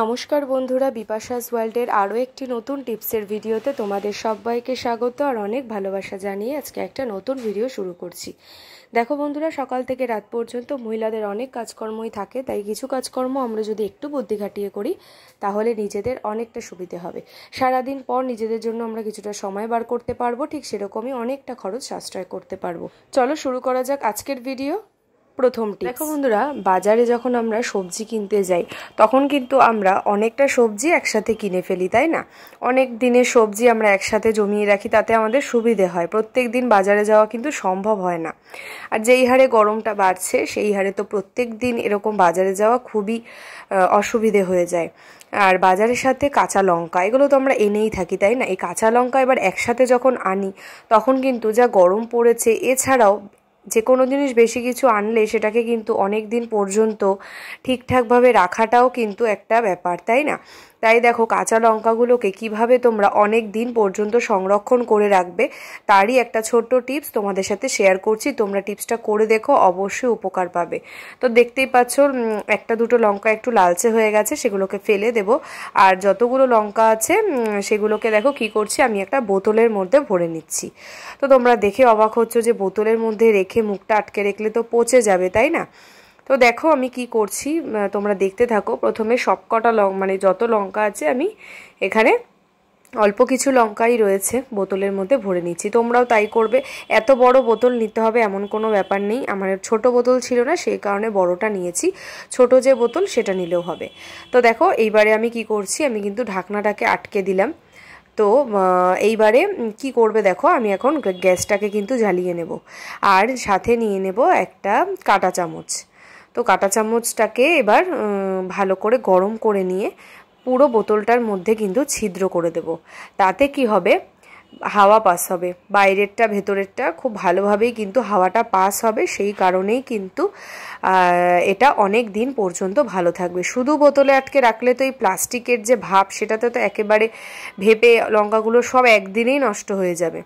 নমস্কার বন্ধুরা, বিপাশাস ওয়ার্ল্ডের আরও একটি নতুন টিপসের ভিডিওতে তোমাদের সবাইকে স্বাগত আর অনেক ভালোবাসা জানিয়ে আজকে একটা নতুন ভিডিও শুরু করছি। দেখো বন্ধুরা, সকাল থেকে রাত পর্যন্ত মহিলাদের অনেক কাজকর্মই থাকে, তাই কিছু কাজকর্ম আমরা যদি একটু বুদ্ধি খাটিয়ে করি তাহলে নিজেদের অনেকটা সুবিধে হবে। সারাদিন পর নিজেদের জন্য আমরা কিছুটা সময় বার করতে পারবো, ঠিক সেরকমই অনেকটা খরচ সাশ্রয় করতে পারবো। চলো শুরু করা যাক আজকের ভিডিও। প্রথম টিপস, দেখো বন্ধুরা, বাজারে যখন আমরা সবজি কিনতে যাই তখন কিন্তু আমরা অনেকটা সবজি একসাথে কিনে ফেলি, তাই না? অনেক দিনের সবজি আমরা একসাথে জমিয়ে রাখি, তাতে আমাদের সুবিধে হয়। প্রত্যেক দিন বাজারে যাওয়া কিন্তু সম্ভব হয় না, আর যেই হারে গরমটা বাড়ছে সেই হারে তো প্রত্যেক দিন এরকম বাজারে যাওয়া খুবই অসুবিধে হয়ে যায়। আর বাজারের সাথে কাঁচা লঙ্কা, এগুলো তো আমরা এনেই থাকি, তাই না? এই কাঁচা লঙ্কা এবার একসাথে যখন আনি তখন কিন্তু যা গরম পড়েছে, এছাড়াও যে কোনো জিনিস বেশি কিছু আনলে সেটাকে কিন্তু অনেক দিন পর্যন্ত ঠিকঠাকভাবে রাখাটাও কিন্তু একটা ব্যাপার, তাই না? তাই দেখো, কাঁচা লঙ্কাগুলোকে কিভাবে তোমরা অনেক দিন পর্যন্ত সংরক্ষণ করে রাখবে তারই একটা ছোট্ট টিপস তোমাদের সাথে শেয়ার করছি। তোমরা টিপসটা করে দেখো, অবশ্যই উপকার পাবে। তো দেখতেই পাচ্ছ, একটা দুটো লঙ্কা একটু লালচে হয়ে গেছে, সেগুলোকে ফেলে দেব। আর যতগুলো লঙ্কা আছে সেগুলোকে দেখো কি করছি, আমি একটা বোতলের মধ্যে ভরে নিচ্ছি। তো তোমরা দেখে অবাক হচ্ছ যে বোতলের মধ্যে রেখে মুখটা আটকে রাখলে তো পচে যাবে, তাই না? তো দেখো আমি কি করছি, তোমরা দেখতে থাকো। প্রথমে সবকটা মানে যত লঙ্কা আছে আমি এখানে অল্প কিছু লঙ্কাই রয়েছে বোতলের মধ্যে ভরে নিচ্ছি। তোমরাও তাই করবে। এত বড় বোতল নিতে হবে এমন কোনো ব্যাপার নেই। আমার ছোট বোতল ছিল না, সেই কারণে বড়টা নিয়েছি। ছোট যে বোতল সেটা নিলেও হবে। তো দেখো এইবারে আমি কি করছি, আমি কিন্তু ঢাকনাটাকে আটকে দিলাম। তো এইবারে কি করবে দেখো, আমি এখন গ্যাসটাকে কিন্তু জ্বালিয়ে নেব, আর সাথে নিয়ে নেব একটা কাঁটা চামচ। তো কাঁটা চামচটাকে এবার ভালো করে গরম করে নিয়ে পুরো বোতলটার মধ্যে কিন্তু ছিদ্র করে দেব। তাতে কি হবে, হাওয়া পাস হবে, বাইরেরটা ভেতরেরটা খুব ভালোভাবেই কিন্তু হাওয়াটা পাস হবে। সেই কারণেই কিন্তু এটা অনেক দিন পর্যন্ত ভালো থাকবে। শুধু বোতলে আটকে রাখলে তো এই প্লাস্টিকের যে ভাব, সেটাতে তো একেবারে ভেপে লঙ্কাগুলো সব একদিনেই নষ্ট হয়ে যাবে।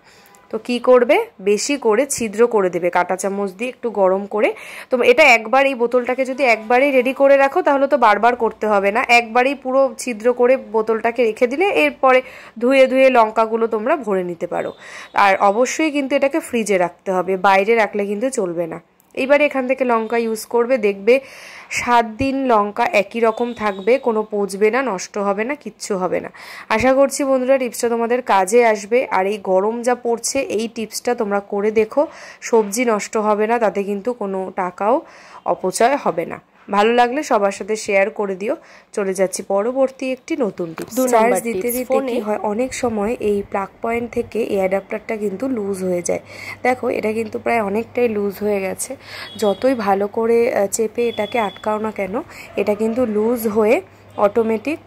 তো কি করবে, বেশি করে ছিদ্র করে দেবে কাঁটা চামচ দিয়ে একটু গরম করে। তো এটা একবার, এই বোতলটাকে যদি একবারেই রেডি করে রাখো তাহলে তো বারবার করতে হবে না। একবারেই পুরো ছিদ্র করে বোতলটাকে রেখে দিলে এরপরে ধুয়ে ধুয়ে লঙ্কাগুলো তোমরা ভরে নিতে পারো। আর অবশ্যই কিন্তু এটাকে ফ্রিজে রাখতে হবে, বাইরে রাখলে কিন্তু চলবে না। এইবারে এখান থেকে লঙ্কা ইউজ করবে, দেখবে 7 দিন লঙ্কা একই রকম থাকবে, কোনো পচবে না, নষ্ট হবে না, কিচ্ছু হবে না। আশা করছি বন্ধুরা টিপসটা তোমাদের কাজে আসবে। আর এই গরম যা পড়ছে, এই টিপসটা তোমরা করে দেখো, সবজি নষ্ট হবে না, তাতে কিন্তু কোনো টাকাও অপচয় হবে না। ভালো লাগলে সবার সাথে শেয়ার করে দিও। চলে যাচ্ছি পরবর্তী একটি নতুন টিপস। চার্জ দিতে দিতে কি হয়, অনেক সময় এই প্লাগ পয়েন্ট থেকে এই অ্যাডাপ্টারটা কিন্তু লুজ হয়ে যায়। দেখো এটা কিন্তু প্রায় অনেকটাই লুজ হয়ে গেছে। যতই ভালো করে চেপে এটাকে আটকাও না কেন, এটা কিন্তু লুজ হয়ে অটোমেটিক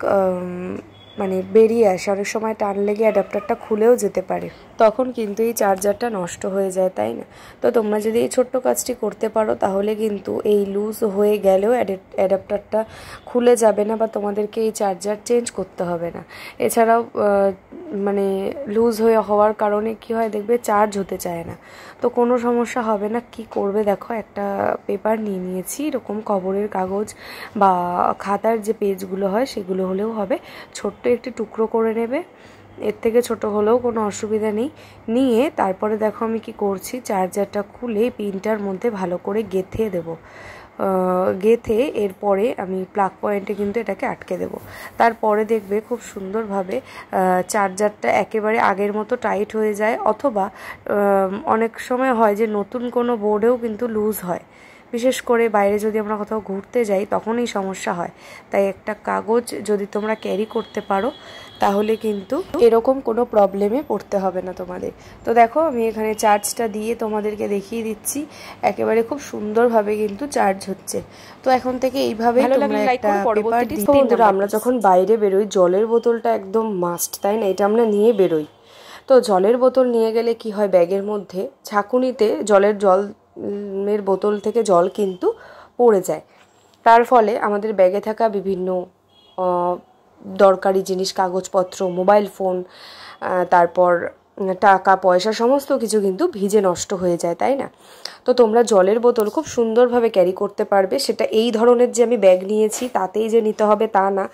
মানে বেরিয়ে আসে। অনেক সময় টান লেগে অ্যাডাপ্টারটা খুলেও যেতে পারে, তখন কিন্তু এই চার্জারটা নষ্ট হয়ে যায়, তাই না? তো তোমরা যদি এই ছোট্ট কাজটি করতে পারো তাহলে কিন্তু এই লুজ হয়ে গেলেও অ্যাডাপ্টারটা খুলে যাবে না, বা তোমাদেরকে এই চার্জার চেঞ্জ করতে হবে না। এছাড়াও মানে লুজ হওয়ার কারণে কি হয় দেখবে, চার্জ হতে চায় না। তো কোনো সমস্যা হবে না। কি করবে দেখো, একটা পেপার নিয়ে নিয়েছি, এরকম খবরের কাগজ বা খাতার যে পেজগুলো হয় সেগুলো হলেও হবে। ছোট্ট একটি টুকরো করে নেবে, এর থেকে ছোট হলেও কোনো অসুবিধা নেই। নিয়ে তারপরে দেখো আমি কি করছি, চার্জারটা খুলে পিনটার মধ্যে ভালো করে গেঁথে দেব। গেঁথে এরপরে আমি প্লাগ পয়েন্টে কিন্তু এটাকে আটকে দেব। তারপরে দেখবে খুব সুন্দরভাবে চার্জারটা একেবারে আগের মতো টাইট হয়ে যায়। অথবা অনেক সময় হয় যে নতুন কোনো বোর্ডেও কিন্তু লুজ হয়, বিশেষ করে বাইরে যদি আমরা কোথাও ঘুরতে যাই তখনই সমস্যা হয়। তাই একটা কাগজ যদি তোমরা ক্যারি করতে পারো তাহলে কিন্তু এরকম কোনো প্রবলেমে পড়তে হবে না তোমাদের। তো দেখো আমি এখানে চার্জটা দিয়ে তোমাদেরকে দেখিয়ে দিচ্ছি, একেবারে খুব সুন্দরভাবে কিন্তু চার্জ হচ্ছে। তো এখন থেকে এইভাবে আমরা যখন বাইরে বেরোই, জলের বোতলটা একদম মাস্ট, তাই না? এটা আমরা নিয়ে বেরোই। তো জলের বোতল নিয়ে গেলে কি হয়, ব্যাগের মধ্যে ঝাঁকুনিতে জলের বোতল থেকে জল কিন্তু পড়ে যায়। তার ফলে আমাদের ব্যাগে থাকা বিভিন্ন দরকারি জিনিস, কাগজপত্র, মোবাইল ফোন, তারপর টাকা পয়সা, সমস্ত কিছু কিন্তু ভিজে নষ্ট হয়ে যায়, তাই না? তো তোমরা জলের বোতল খুব সুন্দরভাবে ক্যারি করতে পারবে। সেটা এই ধরনের যে আমি ব্যাগ নিয়েছি তাতেই যে নিতে হবে তা না।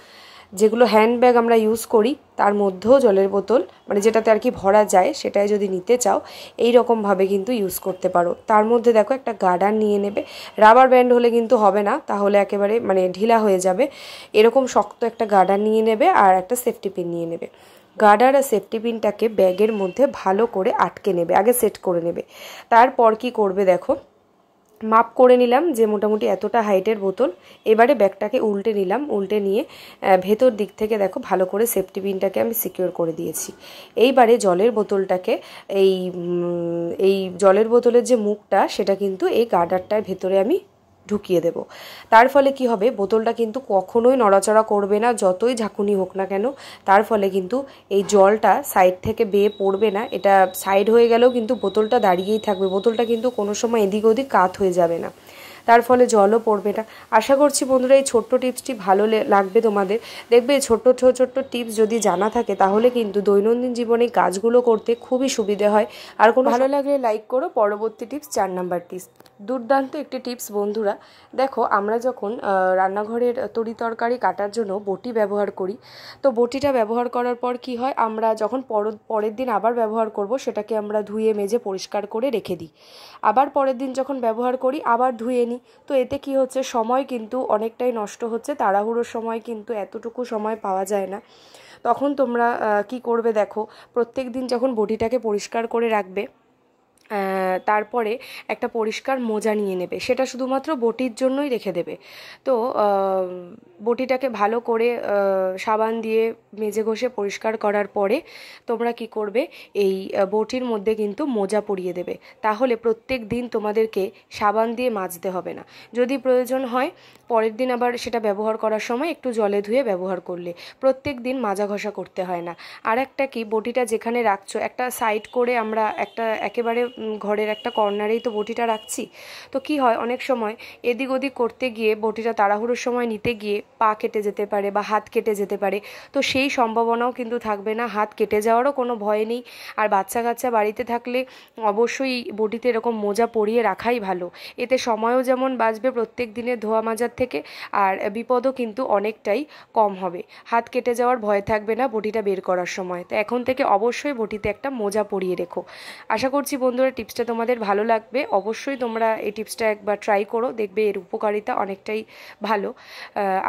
যেগুলো হ্যান্ডব্যাগ আমরা ইউজ করি তার মধ্যেও জলের বোতল মানে যেটাতে আর কি ভরা যায় সেটাই যদি নিতে চাও এই রকমভাবে কিন্তু ইউজ করতে পারো। তার মধ্যে দেখো একটা গার্ডার নিয়ে নেবে, রাবার ব্যান্ড হলে কিন্তু হবে না, তাহলে একেবারে মানে ঢিলা হয়ে যাবে। এরকম শক্ত একটা গার্ডার নিয়ে নেবে আর একটা সেফটি পিন নিয়ে নেবে। গার্ডার আর সেফটি পিনটাকে ব্যাগের মধ্যে ভালো করে আটকে নেবে, আগে সেট করে নেবে। তারপর কি করবে দেখো, মাপ করে নিলাম যে মোটামুটি এতটা হাইটের বোতল। এবারে ব্যাগটাকে উল্টে নিলাম, উল্টে নিয়ে ভেতর দিক থেকে দেখো ভালো করে সেফটি পিনটাকে আমি সিকিউর করে দিয়েছি। এইবারে জলের বোতলটাকে এই জলের বোতলের যে মুখটা সেটা কিন্তু এই গার্ডারটার ভেতরে আমি ঢুকিয়ে দেব। তার ফলে কি হবে, বোতলটা কিন্তু কখনোই নড়াচড়া করবে না, যতই ঝাঁকুনি হোক না কেন। তার ফলে কিন্তু এই জলটা সাইড থেকে বেয়ে পড়বে না, এটা সাইড হয়ে গেলেও কিন্তু বোতলটা দাঁড়িয়েই থাকবে, বোতলটা কিন্তু কোনো সময় এদিক ওদিক কাত হয়ে যাবে না, তার ফলে জলও পড়বে না। আশা করছি বন্ধুরা এই ছোট্ট টিপসটি ভালো লাগবে তোমাদের। দেখবে ছোট্ট ছোট্ট টিপস যদি জানা থাকে তাহলে কিন্তু দৈনন্দিন জীবনে কাজগুলো করতে খুবই সুবিধে হয়। আর কোনো ভালো লাগলে লাইক করো। পরবর্তী টিপস 4 নাম্বার টিপস, দুর্দান্ত একটি টিপস বন্ধুরা। দেখো আমরা যখন রান্নাঘরের তরি তরকারি কাটার জন্য বটি ব্যবহার করি, তো বটিটা ব্যবহার করার পর কি হয়, আমরা যখন পরের দিন আবার ব্যবহার করব সেটাকে আমরা ধুয়ে মেজে পরিষ্কার করে রেখে দিই। আবার পরের দিন যখন ব্যবহার করি আবার ধুয়ে নিই। তো এতে কি হচ্ছে, সময় কিন্তু অনেকটাই নষ্ট হচ্ছে, তাড়াহুড়োর সময় কিন্তু এতটুকু সময় পাওয়া যায় না। তখন তোমরা কি করবে দেখো, প্রত্যেক দিন যখন বটিটাকে পরিষ্কার করে রাখবে তারপরে একটা পরিষ্কার মোজা নিয়ে নেবে, সেটা শুধুমাত্র বটির জন্যই রেখে দেবে। তো বটিটাকে ভালো করে সাবান দিয়ে মেজে ঘষে পরিষ্কার করার পরে তোমরা কি করবে, এই বটির মধ্যে কিন্তু মোজা পরিয়ে দেবে। তাহলে প্রত্যেক দিন তোমাদেরকে সাবান দিয়ে মাজতে হবে না। যদি প্রয়োজন হয় পরের দিন আবার সেটা ব্যবহার করার সময় একটু জলে ধুয়ে ব্যবহার করলে, প্রত্যেক দিন মাজা ঘষা করতে হয় না। আর একটা কি, বটিটা যেখানে রাখছো একটা সাইড করে আমরা একটা একেবারে ঘরের একটা কর্নারেই তো বটিটা রাখছি। তো কি হয়, অনেক সময় এদিক ওদিক করতে গিয়ে বটিটা তাড়াহুড়োর সময় নিতে গিয়ে পা কেটে যেতে পারে বা হাত কেটে যেতে পারে। তো সেই সম্ভাবনাও কিন্তু থাকবে না, হাত কেটে যাওয়ারও কোনো ভয় নেই। আর বাচ্চা কাচ্চা বাড়িতে থাকলে অবশ্যই বটিতে এরকম মোজা পরিয়ে রাখাই ভালো। এতে সময়ও যেমন বাঁচবে প্রত্যেক দিনের ধোয়া মাজার থেকে, আর বিপদও কিন্তু অনেকটাই কম হবে। হাত কেটে যাওয়ার ভয় থাকবে না বটিটা বের করার সময়। তো এখন থেকে অবশ্যই বটিতে একটা মোজা পরিয়ে রেখো। আশা করছি বন্ধুরা টিপসটা তোমাদের ভালো লাগবে। অবশ্যই তোমরা এই টিপসটা একবার ট্রাই করো, দেখবে এর উপকারিতা অনেকটাই ভালো।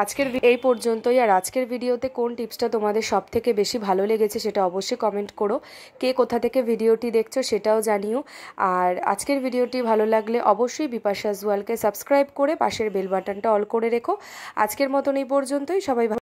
আজকের এই পর্যন্তই। আর আজকের ভিডিওতে কোন টিপসটা তোমাদের সব থেকে বেশি ভালো লেগেছে সেটা অবশ্যই কমেন্ট করো। কে কোথা থেকে ভিডিওটি দেখছো সেটাও জানিও। আর আজকের ভিডিওটি ভালো লাগলে অবশ্যই বিপাশাস ওয়ার্ল্ডকে সাবস্ক্রাইব করে পাশের বেল বাটনটা অল করে রেখো। আজকের মতন এই পর্যন্তই, সবাই